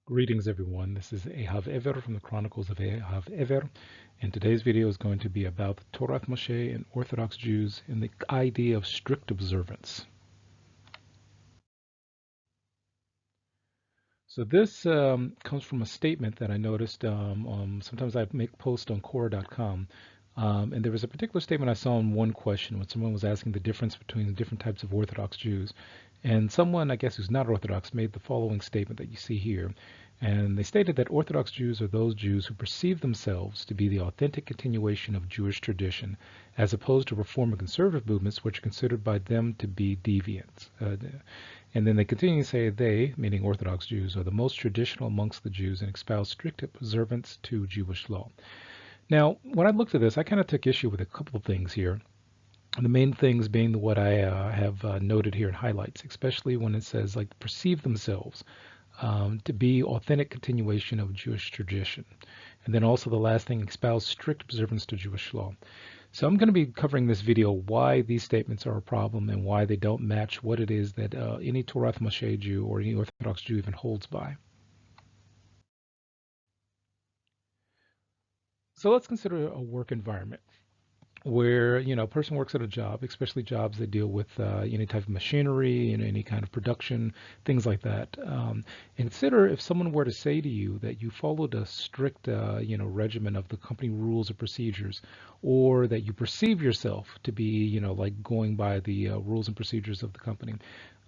Greetings everyone, this is Ehav Ever from the Chronicles of Ehav Ever, and today's video is going to be about the Torath Mosheh and Orthodox Jews and the idea of strict observance. So this comes from a statement that I noticed, sometimes I make posts on Quora.com, and there was a particular statement I saw in one question when someone was asking the difference between the different types of Orthodox Jews. And someone, I guess, who's not Orthodox made the following statement that you see here. And they stated that Orthodox Jews are those Jews who perceive themselves to be the authentic continuation of Jewish tradition, as opposed to Reform and conservative movements, which are considered by them to be deviants. And then they continue to say they, meaning Orthodox Jews, are the most traditional amongst the Jews and espouse strict observance to Jewish law. Now, when I looked at this, I kind of took issue with a couple of things here. The main things being what I have noted here in highlights, especially when it says like perceive themselves to be authentic continuation of Jewish tradition. And then also the last thing, espouse strict observance to Jewish law. So I'm going to be covering this video why these statements are a problem and why they don't match what it is that any Torath Mosheh Jew or any Orthodox Jew even holds by. So let's consider a work environment where a person works at a job, especially jobs that deal with any type of machinery and any kind of production, things like that. And consider if someone were to say to you that you followed a strict regimen of the company rules or procedures, or that you perceive yourself to be like going by the rules and procedures of the company.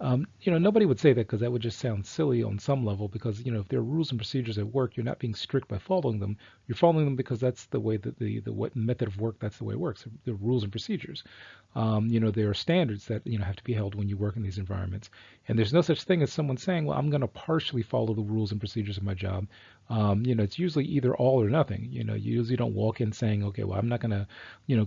Nobody would say that because that would just sound silly on some level because, if there are rules and procedures at work, you're not being strict by following them. You're following them because that's the way that the what method of work, that's the way it works. The rules and procedures. There are standards that, have to be held when you work in these environments. And there's no such thing as someone saying, well, I'm going to partially follow the rules and procedures of my job. It's usually either all or nothing. You usually don't walk in saying, okay, well, I'm not going to,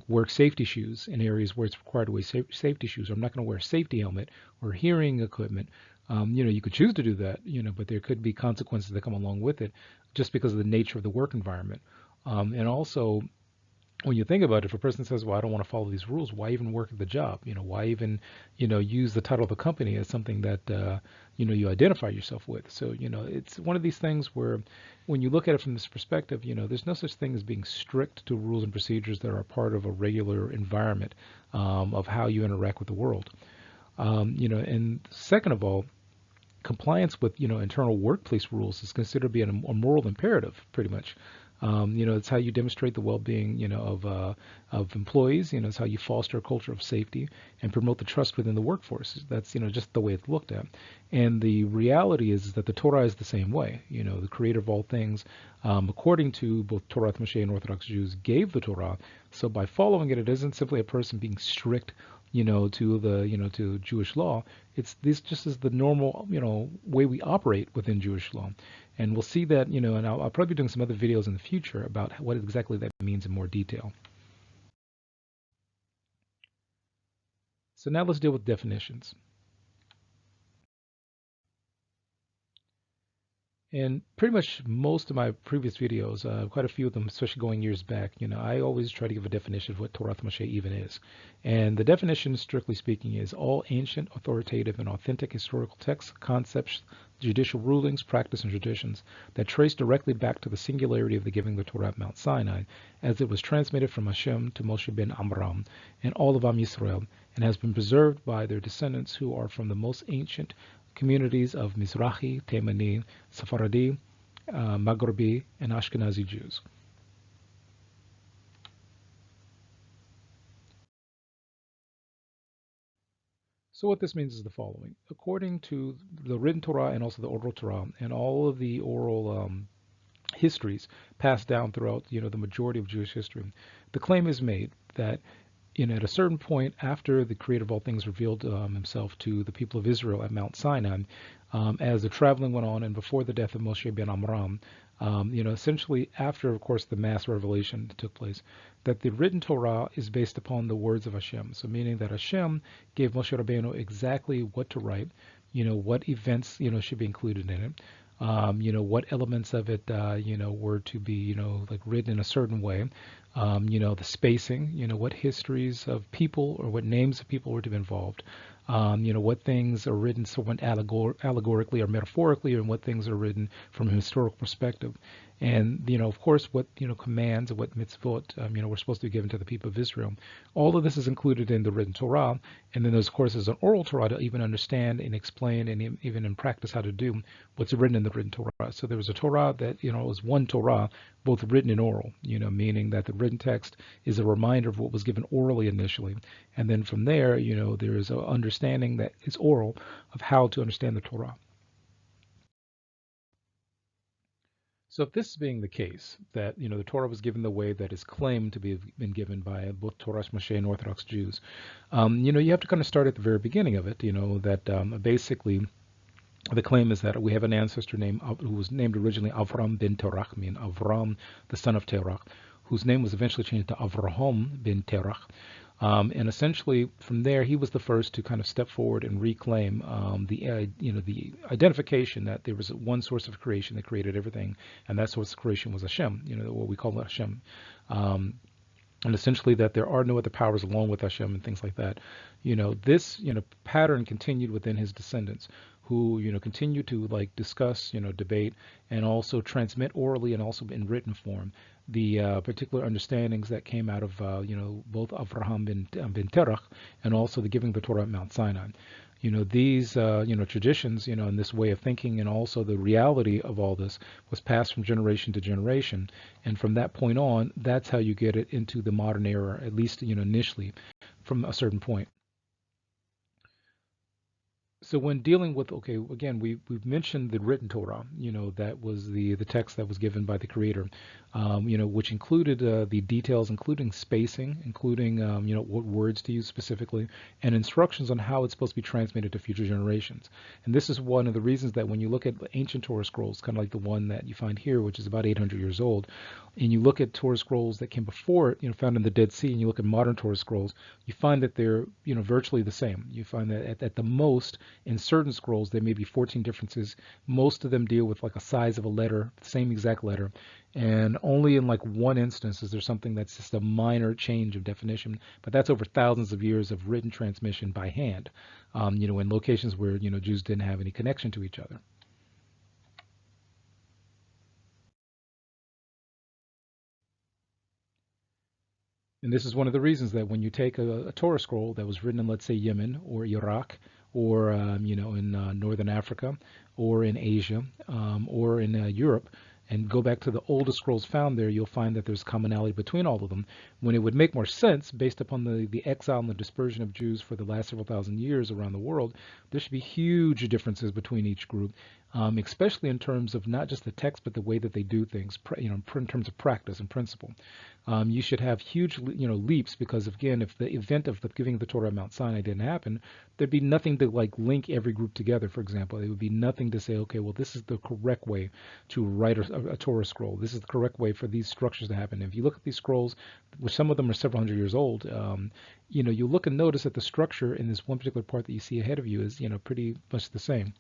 wear safety shoes in areas where it's required to wear safety shoes, or I'm not going to wear a safety helmet or hearing equipment. You could choose to do that, but there could be consequences that come along with it just because of the nature of the work environment. And also, when you think about it, if a person says, well, I don't want to follow these rules, why even work at the job? Why even, use the title of the company as something that, you identify yourself with? So, it's one of these things where when you look at it from this perspective, there's no such thing as being strict to rules and procedures that are part of a regular environment of how you interact with the world. And second of all, compliance with internal workplace rules is considered to be a moral imperative, pretty much. It's how you demonstrate the well-being, of employees. It's how you foster a culture of safety and promote the trust within the workforce. That's just the way it's looked at. And the reality is that the Torah is the same way. The Creator of all things, according to both Torath Mosheh and Orthodox Jews, gave the Torah. So by following it, it isn't simply a person being strict to Jewish law. This just is the normal, way we operate within Jewish law. And we'll see that, and I'll probably be doing some other videos in the future about what exactly that means in more detail. So now let's deal with definitions. And pretty much most of my previous videos, quite a few of them, especially going years back, I always try to give a definition of what Torath Mosheh even is. And the definition, strictly speaking, is all ancient, authoritative, and authentic historical texts, concepts, judicial rulings, practice, and traditions that trace directly back to the singularity of the giving of the Torah at Mount Sinai, as it was transmitted from Hashem to Moshe ben Amram and all of Am Yisrael, and has been preserved by their descendants who are from the most ancient communities of Mizrahi, Temani, Sephardi, Maghrebi, and Ashkenazi Jews. So what this means is the following. According to the written Torah and also the oral Torah and all of the oral histories passed down throughout the majority of Jewish history, the claim is made that at a certain point after the Creator of all things revealed himself to the people of Israel at Mount Sinai, as the traveling went on and before the death of Moshe ben Amram, essentially after, of course, the mass revelation that took place, that the written Torah is based upon the words of Hashem. So meaning that Hashem gave Moshe Rabbeinu exactly what to write, what events, should be included in it. What elements of it, were to be, like written in a certain way, the spacing, what histories of people or what names of people were to be involved, what things are written somewhat allegorically or metaphorically, and what things are written from a historical perspective. And, of course, what, commands and what mitzvot, we're supposed to be given to the people of Israel. All of this is included in the written Torah. And then there's, of course, there's an oral Torah to even understand and explain and even in practice how to do what's written in the written Torah. So there was a Torah that, was one Torah, both written and oral, meaning that the written text is a reminder of what was given orally initially. And then from there, there is an understanding that is oral of how to understand the Torah. So if this being the case, that the Torah was given the way that is claimed to be been given by both Torath, Mosheh, and Orthodox Jews, you have to kind of start at the very beginning of it. That basically the claim is that we have an ancestor who was named originally Avram ben Terach, meaning Avram, the son of Terach, whose name was eventually changed to Avraham ben Terach. And essentially, from there, he was the first to kind of step forward and reclaim the identification that there was one source of creation that created everything, and that source of creation was Hashem. What we call Hashem. And essentially that there are no other powers along with Hashem and things like that. This pattern continued within his descendants, who continue to discuss, debate, and also transmit orally and also in written form the particular understandings that came out of both Avraham bin Terach and also the giving the Torah at Mount Sinai. These traditions, and this way of thinking, and also the reality of all this was passed from generation to generation, and from that point on, that's how you get it into the modern era, at least initially, from a certain point. So when dealing with, again, we've mentioned the written Torah, that was the text that was given by the Creator, which included the details, including spacing, including, what words to use specifically, and instructions on how it's supposed to be transmitted to future generations. And this is one of the reasons that when you look at ancient Torah scrolls, kind of like the one that you find here, which is about 800 years old, and you look at Torah scrolls that came before it, found in the Dead Sea, and you look at modern Torah scrolls, you find that they're, virtually the same. You find that at the most, in certain scrolls, there may be 14 differences. Most of them deal with like a size of a letter, same exact letter. And only in like one instance is there something that's just a minor change of definition. But that's over thousands of years of written transmission by hand, in locations where, Jews didn't have any connection to each other. And this is one of the reasons that when you take a Torah scroll that was written in, let's say, Yemen or Iraq, or in Northern Africa, or in Asia, or in Europe, and go back to the oldest scrolls found there, you'll find that there's commonality between all of them. When it would make more sense, based upon the exile and the dispersion of Jews for the last several thousand years around the world, there should be huge differences between each group, especially in terms of not just the text, but the way that they do things, in terms of practice and principle. You should have huge, leaps, because again, if the event of the giving the Torah at Mount Sinai didn't happen, there'd be nothing to link every group together. For example, it would be nothing to say, okay, well, this is the correct way to write a Torah scroll. This is the correct way for these structures to happen. If you look at these scrolls, which some of them are several hundred years old, you look and notice that the structure in this one particular part that you see ahead of you is, pretty much the same.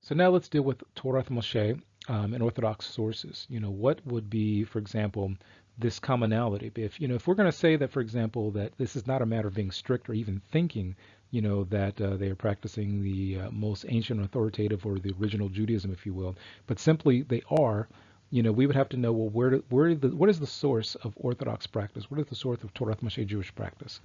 So now let's deal with Torath Mosheh and Orthodox sources. What would be, for example, this commonality? If we're going to say that, for example, that this is not a matter of being strict or even thinking, that they are practicing the most ancient, authoritative, or the original Judaism, if you will, but simply they are, we would have to know, well, what is the source of Orthodox practice? What is the source of Torath Mosheh Jewish practice?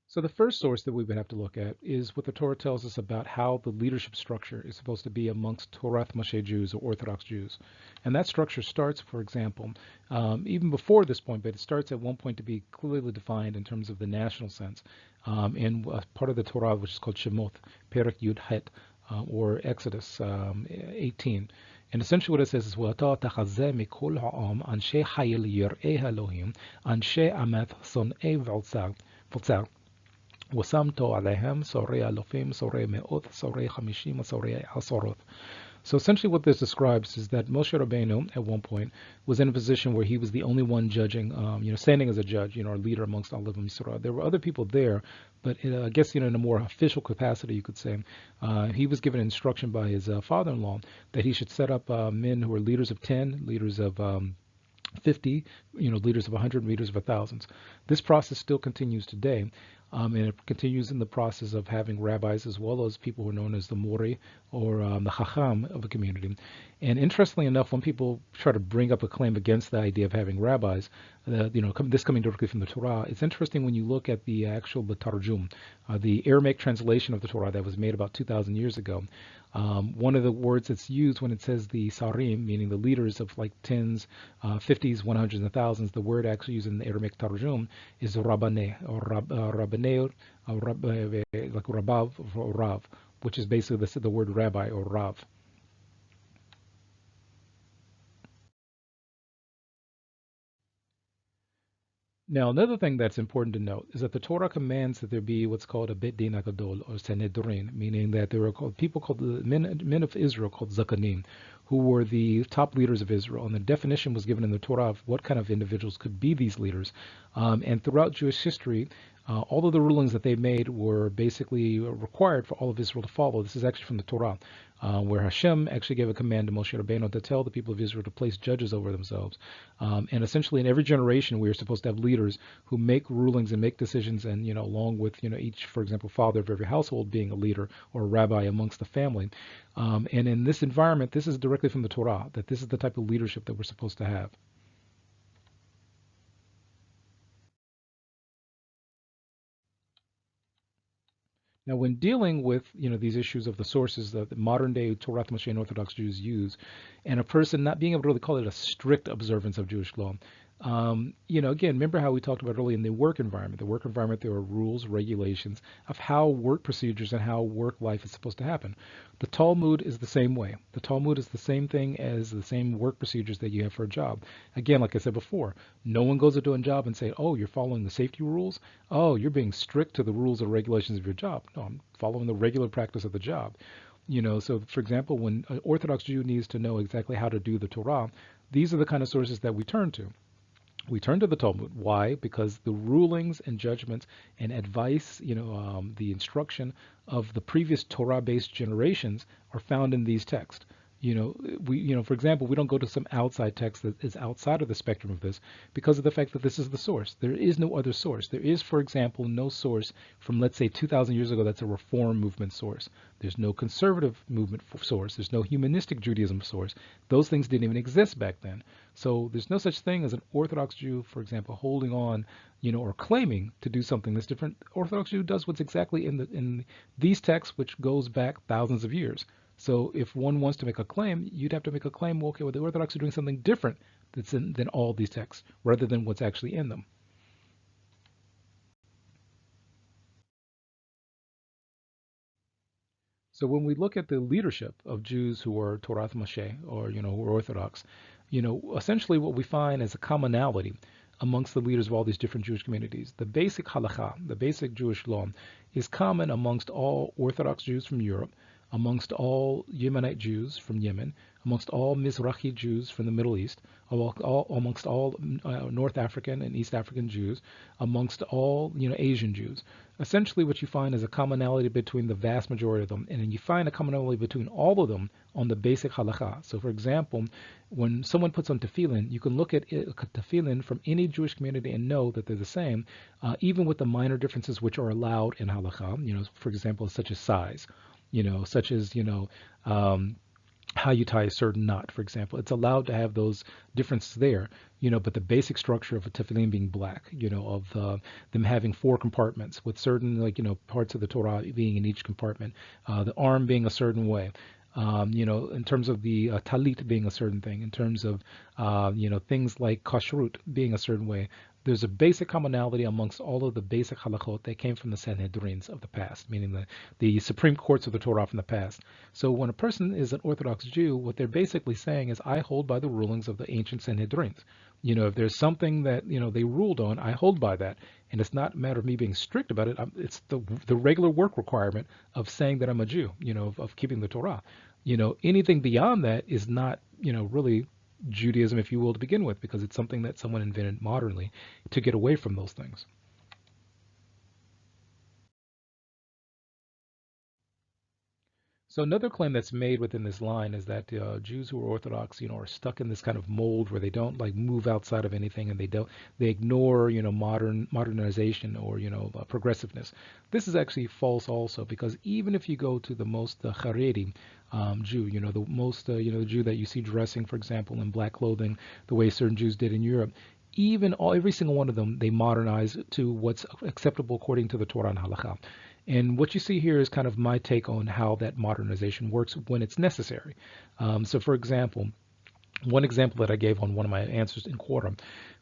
So the first source that we would have to look at is what the Torah tells us about how the leadership structure is supposed to be amongst Torath Mosheh Jews or Orthodox Jews. And that structure starts, for example, even before this point, but it starts at one point to be clearly defined in terms of the national sense in part of the Torah, which is called Shemot, Perek Yud Het, or Exodus 18. And essentially what it says is, وَأَتَا تَخَزَّى مِكُلْ هَعَام أَنْشَيْ حَيِّل يَرْئِي هَلُوهِمْ أَنْشَيْ أَمَثْ صُنْئِي فَلْسَغ وسمت عليهم سوري ألفين سوري مئات سوري خمسين سوري عشرات. So essentially what this describes is that Moshe Rabbeinu at one point was in a position where he was the only one judging, standing as a judge, a leader amongst all of Israel. There were other people there, but I guess, in a more official capacity, you could say, he was given instruction by his father-in-law that he should set up men who were leaders of 10, leaders of 50, leaders of 100, leaders of 1,000. This process still continues today, and it continues in the process of having rabbis as well as people who are known as the Mori or the Chacham of a community. And interestingly enough, when people try to bring up a claim against the idea of having rabbis, this coming directly from the Torah, it's interesting when you look at the Tarjum, the Aramaic translation of the Torah that was made about 2,000 years ago. One of the words that's used when it says the Sarim, meaning the leaders of like tens, 50s, 100s, and thousands, the word actually used in the Aramaic Tarjum is Rabbaneh, or Rabbaneh, like Rabav or Rav, which is basically the word rabbi or Rav. Now, another thing that's important to note is that the Torah commands that there be what's called a Beit Din Agadol or Sanhedrin, meaning that there are people called the men of Israel called Zakanim, who were the top leaders of Israel. And the definition was given in the Torah of what kind of individuals could be these leaders. And throughout Jewish history, all of the rulings that they made were basically required for all of Israel to follow. This is actually from the Torah, where Hashem actually gave a command to Moshe Rabbeinu to tell the people of Israel to place judges over themselves. And essentially, in every generation, we are supposed to have leaders who make rulings and make decisions, and along with each, for example, father of every household being a leader or a rabbi amongst the family. And in this environment, this is directly from the Torah, that this is the type of leadership that we're supposed to have. Now, when dealing with these issues of the sources that the modern day Torath, Mosheh, and Orthodox Jews use, and a person not being able to really call it a strict observance of Jewish law, again, remember how we talked about earlier in the work environment. The work environment, there are rules, regulations of how work procedures and how work life is supposed to happen. The Talmud is the same way. The Talmud is the same thing as the same work procedures that you have for a job. Again, like I said before, no one goes into a job and say, "Oh, you're following the safety rules. Oh, you're being strict to the rules and regulations of your job." No, I'm following the regular practice of the job. So for example, when an Orthodox Jew needs to know exactly how to do the Torah, these are the kind of sources that we turn to. We turn to the Talmud. Why? Because the rulings and judgments and advice, the instruction of the previous Torah-based generations are found in these texts. For example, we don't go to some outside text that is outside of the spectrum of this because of the fact that this is the source. There is no other source. There is, for example, no source from, let's say, 2,000 years ago that's a reform movement source. There's no conservative movement source. There's no humanistic Judaism source. Those things didn't even exist back then. So there's no such thing as an Orthodox Jew, for example, holding on, or claiming to do something that's different. Orthodox Jew does what's exactly in these texts, which goes back thousands of years. So if one wants to make a claim, you'd have to make a claim, okay, well, the Orthodox are doing something different than all these texts, rather than what's actually in them. So when we look at the leadership of Jews who are Torath Moshe, or who are Orthodox, essentially what we find is a commonality amongst the leaders of all these different Jewish communities. The basic halakha, the basic Jewish law, is common amongst all Orthodox Jews from Europe, amongst all Yemenite Jews from Yemen, amongst all Mizrahi Jews from the Middle East, amongst all North African and East African Jews, amongst all Asian Jews. Essentially, what you find is a commonality between the vast majority of them, and then you find a commonality between all of them on the basic halakha. So, for example, when someone puts on tefillin, you can look at tefillin from any Jewish community and know that they're the same, even with the minor differences which are allowed in halakha. For example, such as size. Such as, how you tie a certain knot, for example. It's allowed to have those differences there, but the basic structure of a tefillin being black, of them having four compartments with certain, parts of the Torah being in each compartment, the arm being a certain way. In terms of the talit being a certain thing, in terms of, things like kashrut being a certain way, there's a basic commonality amongst all of the basic halachot that came from the Sanhedrins of the past, meaning the Supreme Courts of the Torah from the past. So when a person is an Orthodox Jew, what they're basically saying is, I hold by the rulings of the ancient Sanhedrins. If there's something that, they ruled on, I hold by that. And it's not a matter of me being strict about it. It's the regular work requirement of saying that I'm a Jew, of keeping the Torah. Anything beyond that is not, really Judaism, if you will, to begin with, because it's something that someone invented modernly to get away from those things. So another claim that's made within this line is that Jews who are Orthodox, are stuck in this kind of mold where they don't like move outside of anything, and they ignore, modernization or progressiveness. This is actually false also, because even if you go to the most Haredi Jew, the most the Jew that you see dressing, for example, in black clothing, the way certain Jews did in Europe, every single one of them, they modernize to what's acceptable according to the Torah and Halakha. And what you see here is kind of my take on how that modernization works when it's necessary. So, for example, one example that I gave on one of my answers in quorum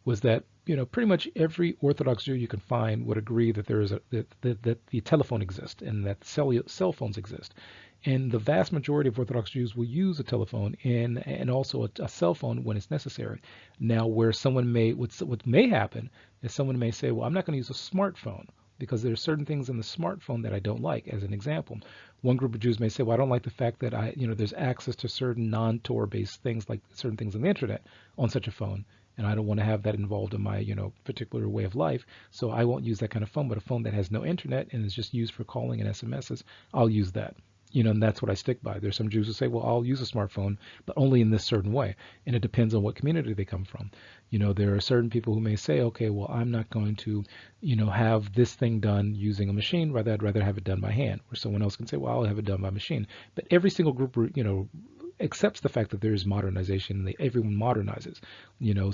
was that pretty much every Orthodox Jew you can find would agree that there is that the telephone exists and that cell phones exist. And the vast majority of Orthodox Jews will use a telephone and also a cell phone when it's necessary. Now, where what may happen is someone may say, well, I'm not going to use a smartphone because there are certain things in the smartphone that I don't like. As an example, one group of Jews may say, well, I don't like the fact that there's access to certain non-Torah based things, like certain things on the internet on such a phone. And I don't want to have that involved in my, particular way of life. So I won't use that kind of phone, but a phone that has no internet and is just used for calling and SMSs, I'll use that. And that's what I stick by. There's some Jews who say, well, I'll use a smartphone, but only in this certain way. And it depends on what community they come from. There are certain people who may say, okay, well, I'm not going to, have this thing done using a machine. Rather, I'd rather have it done by hand. Or someone else can say, well, I'll have it done by machine. But every single group, accepts the fact that there is modernization. Everyone modernizes,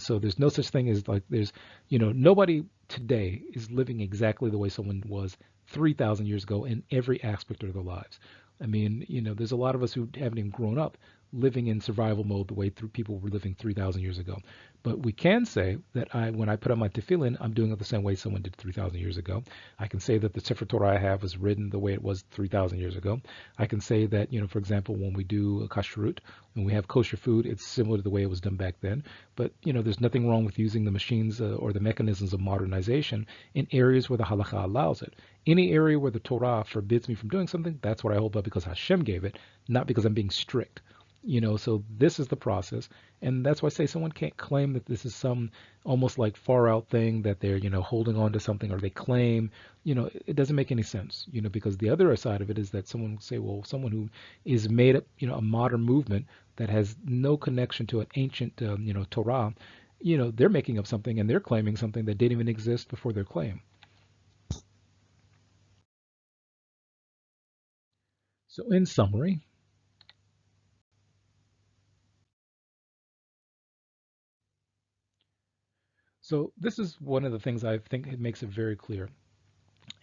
so there's no such thing as like nobody today is living exactly the way someone was 3,000 years ago in every aspect of their lives. I mean, there's a lot of us who haven't even grown up living in survival mode the way through people were living 3,000 years ago. But we can say that when I put on my tefillin, I'm doing it the same way someone did 3,000 years ago. I can say that the Sefer Torah I have was written the way it was 3,000 years ago. I can say that, for example, when we do a kashrut, when we have kosher food, it's similar to the way it was done back then. But, there's nothing wrong with using the machines or the mechanisms of modernization in areas where the halakha allows it. Any area where the Torah forbids me from doing something, that's what I hold by because Hashem gave it, not because I'm being strict. So this is the process. And that's why I say someone can't claim that this is some almost like far out thing that they're, holding on to something, or they claim, it doesn't make any sense, because the other side of it is that someone will say, well, someone who is made up, a modern movement that has no connection to an ancient, Torah, they're making up something and they're claiming something that didn't even exist before their claim. So in summary, so this is one of the things I think it makes it very clear.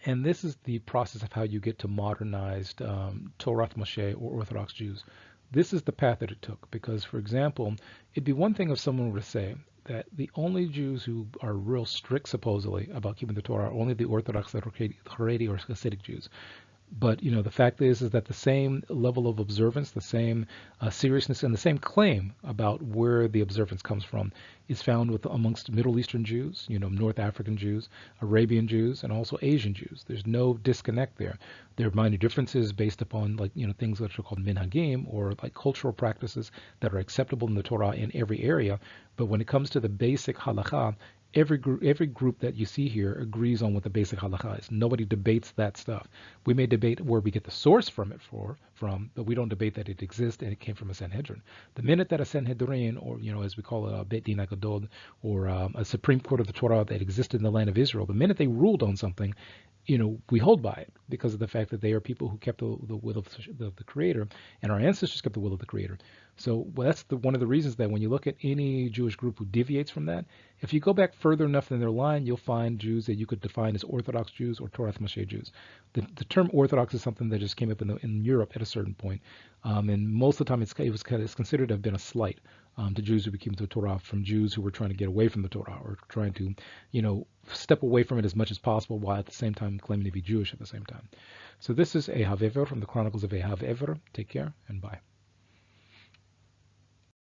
And this is the process of how you get to modernized Torath Mosheh or Orthodox Jews. This is the path that it took. Because, for example, it'd be one thing if someone were to say that the only Jews who are real strict, supposedly, about keeping the Torah are only the Orthodox that are Haredi or Hasidic Jews. But the fact is that the same level of observance, the same seriousness, and the same claim about where the observance comes from is found amongst Middle Eastern Jews, North African Jews, Arabian Jews, and also Asian Jews. There's no disconnect there. There are minor differences based upon things that are called minhagim, or like cultural practices that are acceptable in the Torah in every area. But when it comes to the basic halakha, every group that you see here agrees on what the basic halakha is. Nobody debates that stuff. We may debate where we get the source from, but we don't debate that it exists and it came from a Sanhedrin. The minute that a Sanhedrin, or as we call it, a Bet Din HaGadol, or a Supreme Court of the Torah that existed in the land of Israel, the minute they ruled on something, we hold by it because of the fact that they are people who kept the will of the Creator, and our ancestors kept the will of the Creator. So that's one of the reasons that when you look at any Jewish group who deviates from that, if you go back further enough in their line, you'll find Jews that you could define as Orthodox Jews or Torath Mosheh Jews. The term Orthodox is something that just came up in Europe at a certain point, and most of the time it's considered to have been a slight to Jews who became the Torah from Jews who were trying to get away from the Torah, or trying to, step away from it as much as possible while at the same time claiming to be Jewish at the same time. So this is Ehav Ever from the Chronicles of Ehav Ever. Take care and bye.